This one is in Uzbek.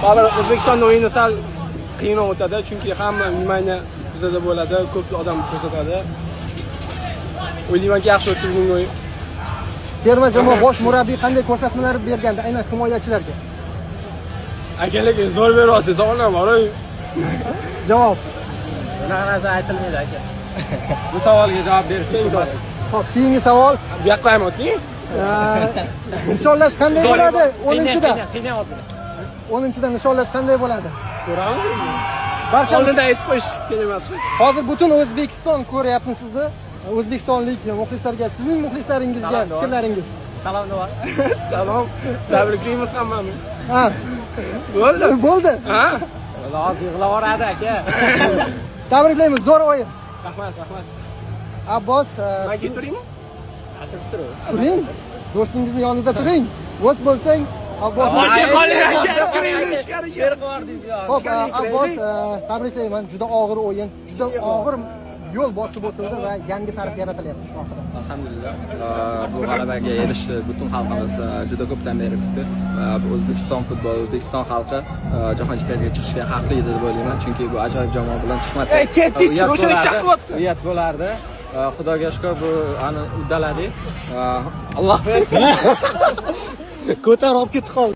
Hozir O'zbekistonning o'yini sal qiyinroq o'tadi, chunki hamma nimani bizada bo'ladi, ko'p odam ko'rsatadi. O'ylaymanki, yaxshi o'tadi bugungi o'yin. Terma jamoa bosh murabbiy qanday ko'rsatmalar bergandi, aynan himoyachilarga? Akalik zo'r beryapsiz, savollar bor. Javob. Bunaqa narsa aytilmaydi aka. Bu savolga javob berish qiyin. Xo'p, keyingi savol. Bu yoqqa ham o'ting. Nishonlash qanday bo'ladi? 10-da. Qiynayapti. 10-da nishonlash qanday bo'ladi? Ko'ramiz. Barcha Oldinda aytib qo'yish kerak emas. hozir butun O'zbekiston ko'ryapti sizni. O'zbekistonlik muxlislarga, sizning muxlislaringizga fikrlaringiz. Salom nima? Salom. Tabriklaymiz hammani. Ha. Bo'ldi. Bo'ldi. Ha? Hozir yig'lab yoradi aka. Tabriklaymiz, zo'r o'yin. Rahmat, rahmat. Abbos, Manga turaymi? turing. Do'stingizning yonida turing. O'z bo'lsang, Abbos. Boshqa qoling aka, kiring ichkariga. Sher qildingiz yo. Xo'p, Abbos, tabriklayman. Juda og'ir o'yin, juda og'ir yo'l bosib o'tildi va yangi tarix yaratilyapti shu haqida. Alhamdulillah. Bu g'alabaga erishishni butun xalqimiz juda ko'pdan beri kutdi. O'zbekiston futboli, O'zbekiston xalqi jahon chempionatiga chiqishga haqli edi deb o'ylayman. Chunki bu ajoyib jamoa bilan chiqmasa, uyat bo'lardi. Xudoga shukr, bu uddaladik. Alloh ko'tarib olib ketdi qoldi.